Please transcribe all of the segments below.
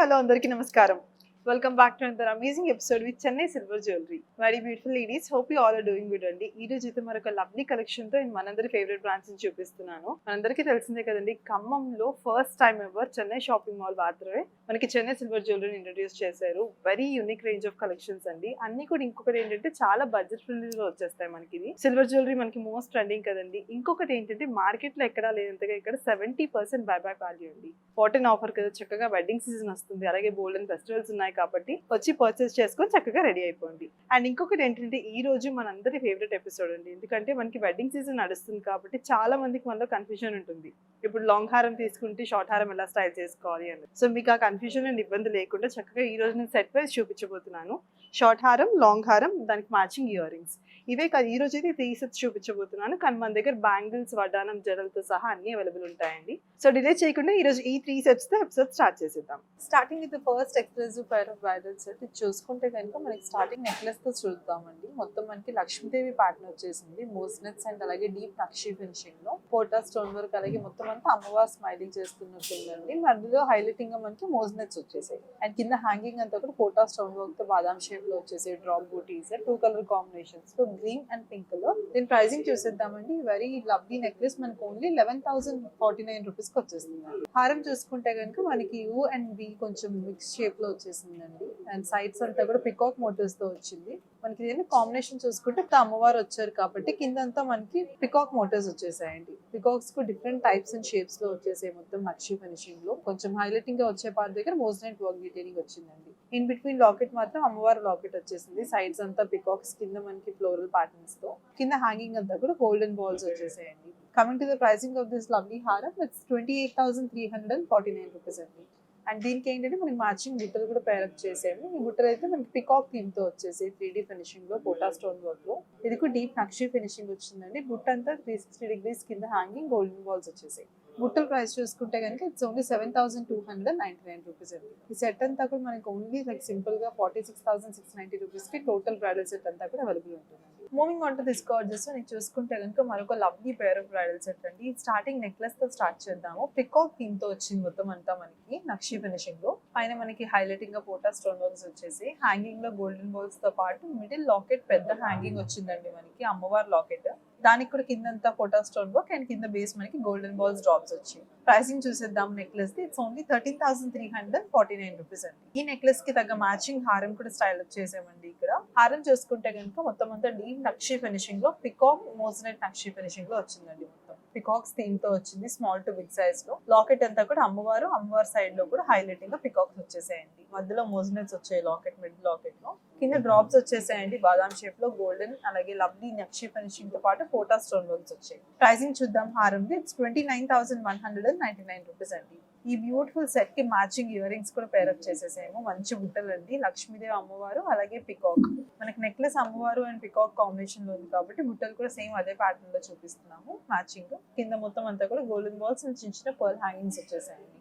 Hello అందరికీ నమస్కారం. Welcome back to another amazing episode with Chennai silver jewellery. Very beautiful ladies, hope you all are doing good అండి. ఈ రోజు అయితే మరొక లవ్లీ కలెక్షన్ తో మనందరి ఫేవరెట్ బ్రాండ్స్ ని చూపిస్తున్నాను. మనందరికీ తెలిసిందే కదండి, ఖమ్మంలో first time ever Chennai shopping mall మాత్రమే మనకి చెన్నై సిల్వర్ జ్యువెలరీని ఇంట్రడ్యూస్ చేశారు. Very unique range of collections అండి. అన్ని కూడా ఇంకొకటి ఏంటంటే చాలా బడ్జెట్ ఫ్రెండ్లీగా వచ్చేస్తాయి మనకి. ఇది సిల్వర్ జ్యువెలరీ మనకి మోస్ట్ ట్రెండింగ్ కదండి. ఇంకొకటి ఏంటంటే మార్కెట్ లో ఎక్కడా లేనంతగా ఇక్కడ 70% బైబ్యాక్ వాల్యూ అండి. కాటన్ ఆఫర్ కదా, చక్కగా వెడ్డింగ్ సీజన్ వస్తుంది, అలాగే బోల్డెన్ ఫెస్టివల్స్ ఉన్నాయి కాబట్టి వచ్చి పర్చేస్ చేసుకొని చక్కగా రెడీ అయిపోండి. అండ్ ఇంకొకటి ఏంటంటే ఈ రోజు మనందరి ఫేవరెట్ ఎపిసోడ్ అండి. ఎందుకంటే మనకి వెడ్డింగ్ సీజన్ నడుస్తుంది కాబట్టి చాలా మందికి మనలో కన్ఫ్యూజన్ ఉంటుంది. ఇప్పుడు లాంగ్ హారం తీసుకుంటే షార్ట్ హారం ఎలా స్టైల్ చేసుకోవాలి అని. సో మీకు ఆ కన్ఫ్యూజన్ అండ్ ఇబ్బంది లేకుండా చక్కగా ఈ రోజు నేను సెట్ వైజ్ చూపించబోతున్నాను. షార్ట్ హారం, లాంగ్ హారం, దానికి మ్యాచింగ్ ఇయర్ రింగ్స్. ఇవే కాదు, ఈ రోజు అయితే 3 సెట్స్ చూపించబోతున్నాను. కానీ మన దగ్గర బ్యాంగిల్స్, వడ్డానం, జడలతో సహా అన్ని అవైలబుల్ ఉంటాయండి. సో డిలే చేయకుండా ఈ రోజు ఈ 3 సెట్స్ తో ఎపిసోడ్ స్టార్ట్ చేసేద్దాం. Starting with first exclusive pair of bridal set. ఇది చూసుకుంటే కనుక మనకి స్టార్టింగ్ నెక్లెస్ తో చూద్దామండి. మొత్తం మనకి లక్ష్మీదేవి ప్యాటర్న్ వచ్చేసింది. మోస్నెట్స్ అండ్ అలాగే డీప్ నక్షి ఫినిషింగ్ లో పోటా స్టోన్ వర్క్, అలాగే మొత్తం అంతా అమ్మవారు స్మైలింగ్ చేస్తున్నట్టుందండి. మధ్యలో హైలైటింగ్ గా మనకి మోస్నెట్స్ వచ్చేసాయి. అండ్ కింద హ్యాంగింగ్ అంతా కూడా పోటా స్టోన్ వర్క్ తో బాదాం షేప్ లో వచ్చేసాయి. డ్రాప్ బూటీస్ 2 కలర్ కాంబినేషన్స్ లో గ్రీన్ అండ్ పింక్ లో. దీని ప్రైసింగ్ చూసేద్దామండి. వెరీ లవ్లీ నెక్లెస్ మనకు ఓన్లీ 11,049 రూపీస్ కి వచ్చేస్తుంది. హారం చూసుకుంటే కనుక మనకి యూ అండ్ బి కొంచెం మిక్స్ షేప్ లో వచ్చేసిందండి. అండ్ సైడ్స్ అంతా కూడా పికాక్ మోటివ్స్ తో వచ్చింది. మనకి దీని కాంబినేషన్ చూసుకుంటే అమ్మవారు వచ్చారు కాబట్టి కింద అంతా మనకి పికాక్ మోటివ్స్ వచ్చేసాయండి. పికాక్స్ కు డిఫరెంట్ టైప్స్ అండ్ షేప్స్ లో వచ్చేసాయి. మొత్తం నక్షి ఫినిషింగ్ లో కొంచెం హైలైటింగ్ గా వచ్చే పార్ట్ దగ్గర మోజనైట్ వర్క్ డీటెయిలింగ్ వచ్చిందండి. ఇన్ బిట్వీన్ లాకెట్ మాత్రం అమ్మవారు లాకెట్ వచ్చేసింది. సైడ్స్ అంతా పికాక్స్, కింద మనకి ఫ్లోరల్ ప్యాటర్న్స్ తో, కింద హ్యాంగింగ్ అంతా కూడా గోల్డెన్ బాల్స్ వచ్చేసాయండి. Coming to the pricing of this lovely హారం, ఇట్స్ 28,349 రూపీస్ అండి. అండ్ దీనికి ఏంటంటే మనకి మ్యాచింగ్ బుట్టలు కూడా పేరప్ చేసాము. ఈ బుట్టలు అయితే మనకి పికాక్ థీమ్ తో వచ్చేసి 3D ఫినిషింగ్ లో పోటా స్టోన్ వర్క్ లో. ఇది కూడా డీప్ నక్షి ఫినిషింగ్ వచ్చిందండి. బుట్ట అంతా 360 డిగ్రీస్ కింద హ్యాంగింగ్ గోల్డెన్ బాల్స్ వచ్చేసాయి. బుట్టల ప్రైస్ చూసుకుంటే కనుక ఇట్స్ ఓన్లీ 7,299 రూపీస్ అండి. ఈ సెట్ అంతా కూడా మనకి ఓన్లీ లైక్ సింపుల్ గా 46,690 రూపీస్ కి టోటల్ బ్రైడల్ సెట్ అంతా కూడా అవైలబుల్ ఉంటుంది. Moving on to this Gorges, నేను చూసుకుంటే కనుక మరొక lovely pair of bridal set అండి. స్టార్టింగ్ నెక్లెస్ తో స్టార్ట్ చేద్దాము. పికాక్ థీమ్ తో వచ్చింది మొత్తం అంతా మనకి నక్షి ఫినిషింగ్ లో. పైన మనకి హైలైటింగ్ గా పోటా స్టోన్ వర్క్స్ వచ్చేసి హ్యాంగింగ్ లో గోల్డెన్ బాల్స్ తో పాటు మిడిల్ లాకెట్ పెద్ద హ్యాంగింగ్ వచ్చిందండి మనకి, అమ్మవారి లాకెట్. దానికి కూడా కిందంతా పోటా స్టోన్ వర్క్ అండ్ కింద బేస్ మనకి గోల్డెన్ బాల్స్ డ్రాప్స్ వచ్చి. ప్రైసింగ్ చూసేద్దాం necklace the. It's only 13,349 rupees అండి. ఈ నెక్లెస్ కి తగ్గ మ్యాచింగ్ హారం కూడా స్టైల్ వచ్చేసామండి. ఇక్కడ హారం చూసుకుంటే కనుక మొత్తం అంతా డీప్ నక్షి ఫినిషింగ్ లో పికాక్ మోజనైట్ నక్షి ఫినిషింగ్ లో వచ్చిందండి. మొత్తం పికాక్స్ థీమ్ తో వచ్చింది, స్మాల్ టు బిగ్ సైజ్ లో. లాకెట్ అంతా కూడా అమ్మవారు సైడ్ లో కూడా హైలైటింగ్ గా పికాక్స్ వచ్చేసాయండి. మధ్యలో మోజనైట్స్ వచ్చాయి లాకెట్, మిడ్ లాకెట్ లో. కింద డ్రాప్స్ వచ్చేసాయండి బాదాం షేప్ లో, గోల్డెన్ అలాగే లవ్లీ నక్షి ఫినిషింగ్ తో పాటు పోటా స్టోన్ వర్క్స్ వచ్చాయి. ప్రైసింగ్ చూద్దాం హారంది. ఇట్స్ 29,199 రూపీస్ అండి. ఈ బ్యూటిఫుల్ సెట్ కి మ్యాచింగ్ ఇయర్ రింగ్స్ కూడా పేరప్ చేసేసాము. మంచి బుట్టలు అండి. లక్ష్మీదేవి అమ్మవారు అలాగే పికాక్. మనకి నెక్లెస్ అమ్మవారు అండ్ పికాక్ కాంబినేషన్ లో ఉంది కాబట్టి బుట్టలు కూడా సేమ్ అదే ప్యాటర్న్ లో చూపిస్తున్నాము మ్యాచింగ్. కింద మొత్తం అంతా కూడా గోల్డెన్ బాల్స్ అండ్ చిన్న చిన్న పర్ల్ హ్యాంగింగ్స్ వచ్చేసాయండి.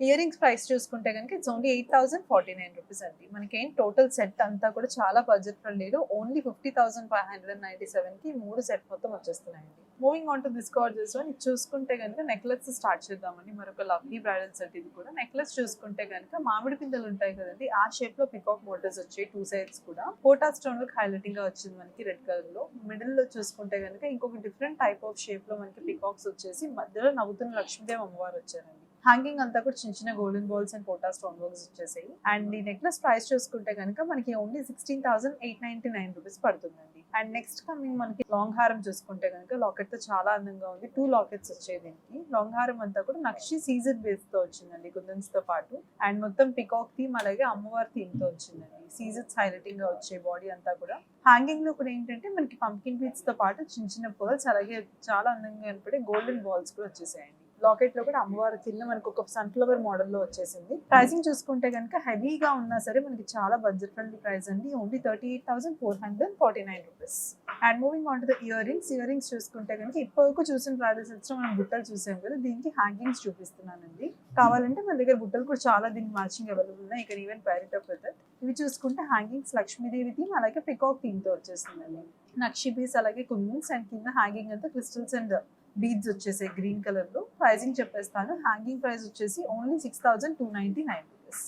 ఇయర్ రింగ్స్ ప్రైస్ చూసుకుంటే కనుక ఇట్స్ ఓన్లీ 8,049 రూపీస్ అండి. మనకేం టోటల్ సెట్ అంతా కూడా చాలా బడ్జెట్ ఫ్రెండ్లీలో ఓన్లీ 50,597 కి 3 సెట్ మొత్తం వచ్చేస్తున్నాయండి. Moving on to this gorgeous one. ఇది చూసుకుంటే కనుక నెక్లెస్ స్టార్ట్ చేద్దామండి. మరొక లవ్లీ బ్రైడల్ సెట్ ఇది కూడా. నెక్లెస్ చూసుకుంటే కనుక మామిడి పిందెలు ఉంటాయి కదండి, ఆ షేప్ లో పికాక్ మోటివ్స్ వచ్చాయి. 2 సైడ్స్ కూడా పోటా స్టోన్ వర్క్ హైలైటింగ్ గా వచ్చింది మనకి రెడ్ కలర్ లో. మిడిల్ లో చూసుకుంటే కనుక ఇంకొక డిఫరెంట్ టైప్ ఆఫ్ షేప్ లో మనకి పికాక్స్ వచ్చేసి మధ్యలో నవ్వుతున్న లక్ష్మీదేవి అమ్మవారు వచ్చారండి. హ్యాంగింగ్ అంతా కూడా చిన్న చిన్న golden balls and pota stone works వచ్చేసాయి. అండ్ ఈ నెక్లెస్ ప్రైస్ చూసుకుంటే కనుక మనకి ఓన్లీ 16,899 రూపీస్ పడుతుందండి. అండ్ నెక్స్ట్ కమింగ్ మనకి లాంగ్ హారం చూసుకుంటే కనుక లాకెట్ తో చాలా అందంగా ఉంది. 2 లాకెట్స్ వచ్చాయి దీనికి. లాంగ్ హారం అంతా కూడా నక్షి సీజన్ బేస్ తో వచ్చిందండి, కుందన్స్ తో పాటు. అండ్ మొత్తం పికాక్ థీమ్ అలాగే అమ్మవారి థీమ్ తో వచ్చిందండి. సీజన్స్ హైలైటింగ్ గా వచ్చాయి బాడీ అంతా కూడా. హ్యాంగింగ్ లో కూడా ఏంటంటే మనకి పంకిన్ బీట్స్ తో పాటు చిన్న చిన్న పర్ల్స్ అలాగే చాలా అందంగా కనపడే గోల్డెన్ బాల్స్ కూడా వచ్చేసాయండి. లాకెట్ లో కూడా అమ్మవారి కింద మనకు ఒక సన్ఫ్లవర్ మోడల్ లో వచ్చేసింది. ప్రైసింగ్ చూసుకుంటే కనుక హెవీగా ఉన్నా సరే మనకి చాలా బడ్జెట్ ఫ్రెండ్లీ ప్రైస్ అండి. Only 38,449 rupees. And moving on to the ear rings. Ear rings చూసుకుంటే కనుక ఇప్పటివరకు చూసిన బ్రైడల్ సెట్స్ లో మనం బుట్టలు చూసాం కదా, దీనికి హ్యాంగింగ్స్ చూపిస్తున్నానండి. కావాలంటే మన దగ్గర బుట్టలు కూడా చాలా దీనికి మ్యాచింగ్ అవైలబుల్ ఉన్నాయి. ఇక్కడ ఈవెన్ ప్యారెట్ ఆఫ్ విత్ ఇవి చూసుకుంటే హ్యాంగింగ్స్ లక్ష్మీదేవి థీమ్ అలాగే పికాక్ థీమ్ తో వచ్చేసిందండి. నక్షి పీస్ అలాగే కుందన్స్ అండ్ కింద హ్యాంగింగ్ అంతా క్రిస్టల్స్ అండ్ బీడ్స్ వచ్చేసాయి గ్రీన్ కలర్ లో. ప్రైసింగ్ చెప్పేస్తాను. హ్యాంగింగ్ ప్రైస్ వచ్చేసి ఓన్లీ 6,299 రూపీస్.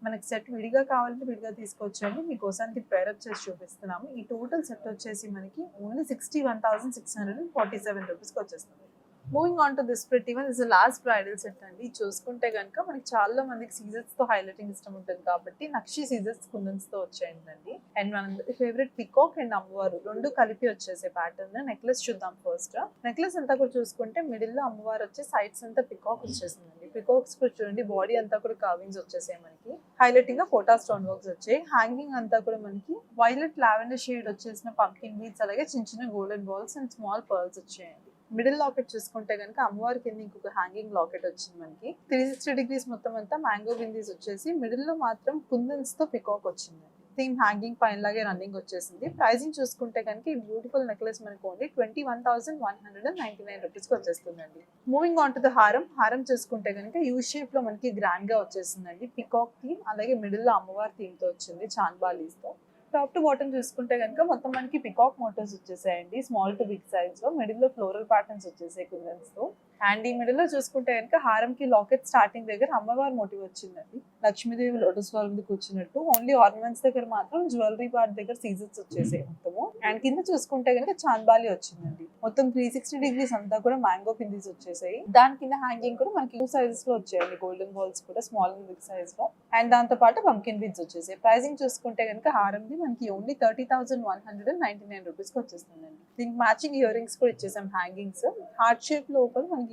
మనకి సెట్ విడిగా కావాలంటే విడిగా తీసుకోవచ్చండి. మీకోసానికి పేరప్ చేసి చూపిస్తున్నాము. ఈ టోటల్ సెట్ వచ్చేసి మనకి ఓన్లీ 61,647 రూపీస్కి వచ్చేస్తుంది. Moving on to this pretty one is last bridal set అండి. ఇది చూసుకుంటే కనుక మనకి చాలా మందికి సీజర్స్ తో హైలైటింగ్ ఇష్టం ఉంటుంది కాబట్టి నక్షి సీజర్స్ కుందన్స్ తో వచ్చేయండి. అండ్ మన ఫేవరెట్ పికాక్ అండ్ అమ్మవారు రెండు కలిపి వచ్చేసే ప్యాటర్న్. నెక్లెస్ చూద్దాం ఫస్ట్. నెక్లెస్ అంతా కూడా చూసుకుంటే మిడిల్ లో అమ్మవారు వచ్చే సైడ్స్ అంతా పికాక్ వచ్చేసిందండి. పికాక్స్ కూడా చూడండి, బాడీ అంతా కూడా కార్వింగ్స్ వచ్చేసాయి మనకి. హైలైటింగ్ గా ఫోటా స్టోన్ వర్క్స్ వచ్చాయి. హ్యాంగింగ్ అంతా కూడా మనకి వైలెట్ లావెండర్ షేడ్ వచ్చేసిన పంకిన్ బీడ్స్, అలాగే చిన్న చిన్న golden balls and small pearls వచ్చాయండి. మిడిల్ లాకెట్ చూసుకుంటే కనుక అమ్మవారి కింద ఇంకొక హ్యాంగింగ్ లాకెట్ వచ్చింది మనకి. 360 డిగ్రీస్ మొత్తం అంతా మ్యాంగో బిందీస్ వచ్చేసి మిడిల్ లో మాత్రం కుందన్స్ తో పికాక్ వచ్చింది. థీమ్ హ్యాంగింగ్ పైన లాగే రన్నింగ్ వచ్చేసింది. ప్రైజింగ్ చూసుకుంటే కనుక ఈ బ్యూటిఫుల్ నెక్లెస్ మనకు ఓన్లీ 21,199 రూపీస్కి వచ్చేస్తుందండి. మూవింగ్ ఆన్ టు ద హారం. హారం చూసుకుంటే కనుక యూ షేప్ లో మనకి గ్రాండ్ గా వచ్చేసిందండి. పికాక్ థీమ్, అలాగే మిడిల్ లో అమ్మవారి థీమ్ తో వచ్చింది చాన్బాలీస్ తో. టాప్ టు బాటమ్ చూసుకుంటే కనుక మొత్తం మనకి పికాక్ మోటర్స్ వచ్చేసాయండి. స్మాల్ టు బిగ్ సైజ్ లో మిడిల్ లో ఫ్లోరల్ ప్యాటర్న్స్ వచ్చేసాయి కుందన్స్ తో. అండ్ ఈ మిడిల్ లో చూసుకుంటే కనుక హారంకి లాకెట్ స్టార్టింగ్ దగ్గర అమ్మవారి మోటివ్ వచ్చిందండి. లక్ష్మీదేవి లోటస్ ఫ్లవర్ మీద కూర్చున్నట్టు. ఓన్లీ ఆర్నమెంట్స్ దగ్గర మాత్రం జ్యువెలరీ పార్ట్ దగ్గర సీజర్స్ వచ్చేసాయి మొత్తము. అండ్ కింద చూసుకుంటే కనుక చాన్బాలి వచ్చిందండి. మొత్తం 360 డిగ్రీస్ అంతా కూడా మ్యాంగో పిందీస్ వచ్చేసాయి. దాని కింద హ్యాంగింగ్ కూడా మనకి 2 సైజెస్ లో వచ్చాయండి. గోల్డెన్ బాల్స్ కూడా స్మాల్ అండ్ బిగ్ సైజ్ లో. అండ్ దాంతో పాటు పంకిన్ బీడ్స్ వచ్చేసాయి. ప్రైసింగ్ చూసుకుంటే కనుక హారంది మనకి ఓన్లీ 30,199 రూపీస్కి వచ్చేస్తుందండి. దీనికి మ్యాచింగ్ ఇయర్ రింగ్స్ కూడా ఇచ్చేసాం హ్యాంగింగ్స్. హార్ట్ షేప్ లోపల మనకి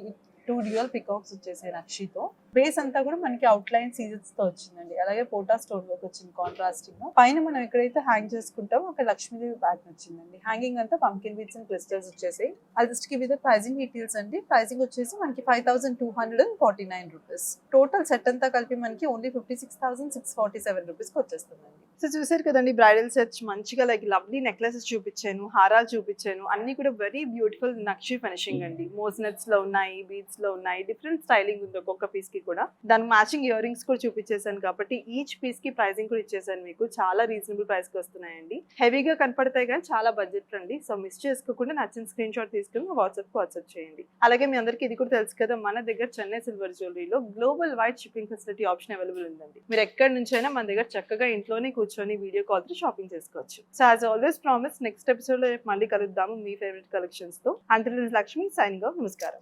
2 డ్యూయల్ పికాక్స్ వచ్చేసాయి నక్షితో. బేస్ అంతా కూడా మనకి అవుట్ లైన్ సీజర్స్ తో వచ్చిందండి. అలాగే పోటా స్టోన్ వర్క్ వచ్చింది కాంట్రాస్టింగ్. పైన మనం ఎక్కడైతే హ్యాంగ్ చేసుకుంటామో అక్కడ లక్ష్మీదేవి ప్యాటర్న్ వచ్చిందండి. హ్యాంగింగ్ అంతా పంకిన్ బీడ్స్ అండ్ క్రిస్టల్స్ వచ్చేసాయి. అది just give the pricing details అండి. ప్రైజింగ్ వచ్చేసి మనకి 5,249 రూపీస్. టోటల్ సెట్ అంతా కలిపి మనకి ఓన్లీ 56,647 రూపీస్కి వచ్చేస్తుందండి. సో చూసారు కదండి, బ్రైడల్ సెట్స్ మంచిగా లైక్ లవ్లీ నెక్లెసెస్ చూపించాను, హారాలు చూపించాను. అన్ని కూడా వెరీ బ్యూటిఫుల్ నక్షి ఫినిషింగ్ అండి. మోస్నెట్స్ లో ఉన్నాయి, బీడ్స్ లో ఉన్నాయి, డిఫరెంట్ స్టైలింగ్ ఉంది ఒక్కొక్క పీస్ కి కూడా. దానికి మ్యాచింగ్ ఇయర్ రింగ్స్ కూడా చూపించేసాను కాబట్టి ఈచ్ పీస్ కి ప్రైసింగ్ కూడా ఇచ్చేసాను మీకు. చాలా రీజనబుల్ ప్రైస్ కి వస్తున్నాయండి. హెవీగా కనపడతాయి కానీ చాలా బడ్జెట్ ఫ్రెండ్లీ. సో మిస్ చేసుకోకుండా నచ్చిన స్క్రీన్ షాట్ తీసుకుని వాట్సాప్ చేయండి. అలాగే మీ అందరికీ ఇది కూడా తెలుసు కదా, మన దగ్గర చెన్నై సిల్వర్ జ్యువెలరీలో global wide shipping facility option available ఉందండి. మీరు ఎక్కడి నుంచైనా మన దగ్గర చక్కగా ఇంట్లోనే కూర్చొని వీడియో కాల్ తో షాపింగ్ చేసుకోవచ్చు. So as always promise, next episode లో మళ్ళీ కలుద్దాము మీ ఫేవరెట్ కలెక్షన్స్ తో. Until Lakshmi signing off. నమస్కారం.